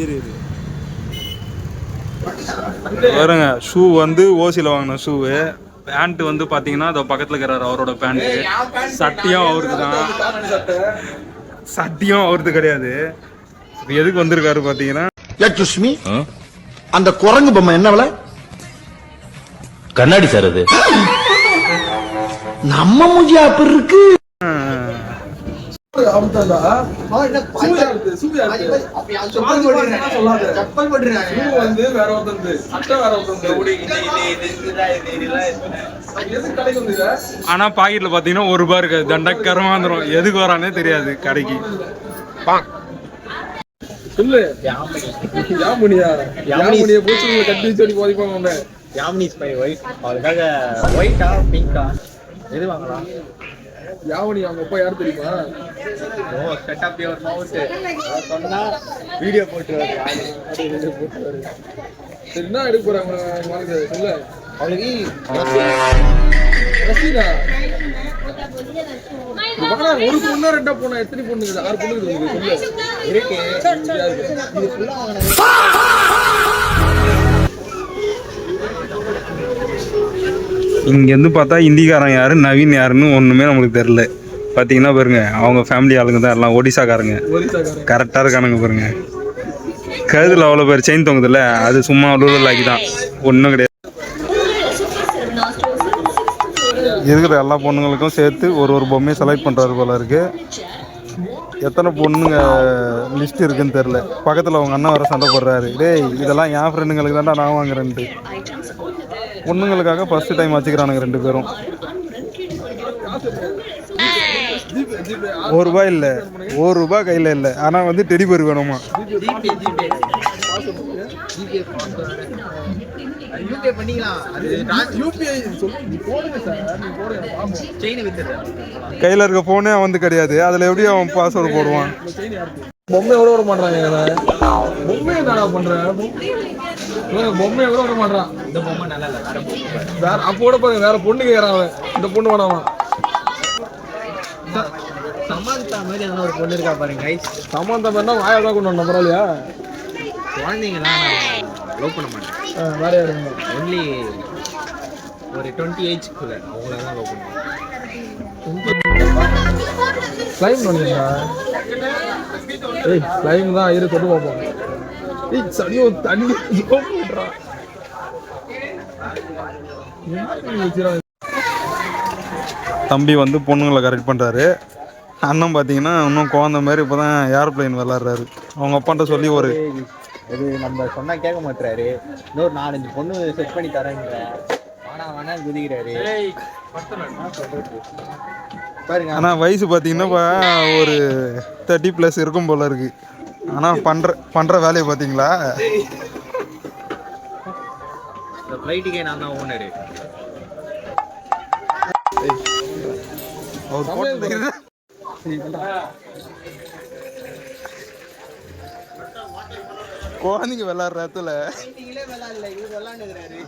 இரு பாருங்க, ஷூ வந்து ஓசியில் வாங்கின ஷூவு. பேண்ட் வந்து பார்த்தீங்கன்னா அதை பக்கத்தில் இருக்கிறாரு அவரோட பேண்ட்டு. சட்டியும் அவருக்கு தான், சட்டியும் அவருக்கு கிடையாது. எதுக்கு வந்திருக்காரு பார்த்தீங்கன்னா, சுஷ்மி அந்த குரங்கு பொம்மை என்ன விலை? கண்ணாடி சார் அது. நம்ம மூஞ்சி அப்படி இருக்கு. ஆனா பாக்கெட்ல பாத்தீங்கன்னா ₹1 இருக்காது. தண்டக்கரமா வந்துடும். எதுக்கு வரானே தெரியாது கடைக்கு. சொல்லு, யாமுனியா பூச்சி கட்டி சொல்லி போதிப்பாங்க. யாமினி ஸ்பை ஒயிட், அதுக்காக ஒயிட்டா பிங்கா எது வாங்கலாம்? யாவணி அவங்க அப்பா யார் தெரியுமா? ஓ செட் அப் யுவர் மவுத் சொன்னா வீடியோ போட்டு வருது. சரி, என்ன எடுக்க போறாங்க வாங்க சொல்ல. அவளுக்கு ரசீதா ஒரு பொண்ணா 2 பொண்ணா? எத்தனை பொண்ணு? 6 பொண்ணு இருக்கு. இங்கேருந்து பார்த்தா இந்திக்காரன் யாரு, நவீன் யாருன்னு ஒன்றுமே நம்மளுக்கு தெரில. பார்த்தீங்கன்னா பாருங்க, அவங்க ஃபேமிலி ஆளுங்க தான் எல்லாம். ஒடிசாக்காரங்க கரெக்டாக இருக்கானுங்க பாருங்க. கழுதில் அவ்வளோ பேர் செயின் தொங்குதில்ல, அது சும்மா லூலாக்கி தான், ஒன்றும் கிடையாது. இருக்கிற எல்லா பொண்ணுங்களுக்கும் சேர்த்து ஒரு பொம்மையை செலக்ட் பண்ணுறாரு போல இருக்கு. எத்தனை பொண்ணுங்க லிஸ்ட் இருக்குன்னு தெரில. பக்கத்தில் அவங்க அண்ணன் வர சண்டை போடுறாரு. டேய், இதெல்லாம் என் ஃப்ரெண்டுங்களுக்கு தான்டா நான் வாங்குறேன்ட்டு. பொண்ணுங்களுக்காக ஃபர்ஸ்ட் டைம் வச்சுக்கிறானுங்க 2 பேரும். ₹1 இல்லை, ₹1 கையில் இல்லை. ஆனால் வந்து டெடி பேர் வேணுமா? கையில் இருக்க போனே வந்து கிடையாது. அதில் எப்படி அவன் பாஸ்வேர்டு போடுவான்? பொம்மை எவ்வளோ விட மாட்டாங்க. பொம்மை என்னடா பண்றேன்? பொம்மை எவ்வளோ விட மாட்டான். இந்த பொம்மை நல்லா இல்லை, வேற அப்போட பாருங்க, வேற பொண்ணு கேட்கறான் அவன். இந்த பொண்ணு வேணாமா? சமாந்தா மாதிரி எதனா ஒரு பொண்ணு இருக்கா பாருங்க கைஸ். சமாந்தா மாதிரினா வாயதான் கொண்டு வந்தோம். பரவாயில்லையா? குழந்தைங்கலாம் லவ் பண்ண மாட்டேன். வேற யாரு? ஒன்லி ஒரு 20 ஏஜ்க்குள்ள அவங்கள தான் லவ் பண்ணுவேன். ஸ்லைம் பண்ணுறீங்களா? ஏய், ஸ்லைம் தான். இரு தொட்டு பார்ப்போம். ஏய், சனியோ தண்ணி போடுறான். தம்பி வந்து பொண்ணுங்களை கரெக்ட் பண்ணுறாரு. அண்ணன் பார்த்தீங்கன்னா இன்னும் குழந்த மாதிரி இப்போ தான் ஏரோப்ளைன் விளாட்றாரு. அவங்க அப்பான்ட்ட சொல்லி ஒரு இது நம்ம சொன்னால் கேட்க மாட்டுறாரு. இன்னொரு 4-5 பொண்ணு செட் பண்ணி தரேன்ற வேணா குதிக்கிறாரு பாருங்க. ஆனால் வயசு பார்த்தீங்கன்னா ஒரு 30+ இருக்கும் போல இருக்கு. ஆனால் பண்ணுற வேலையை பார்த்தீங்களா? இந்த ஃப்ளைட்டுக்கே நான் தான் ஓனரு. குழந்தைங்க விளாட்ற இடத்துல விளாட்ல, இவர் விளாண்டுக்கிறாரு.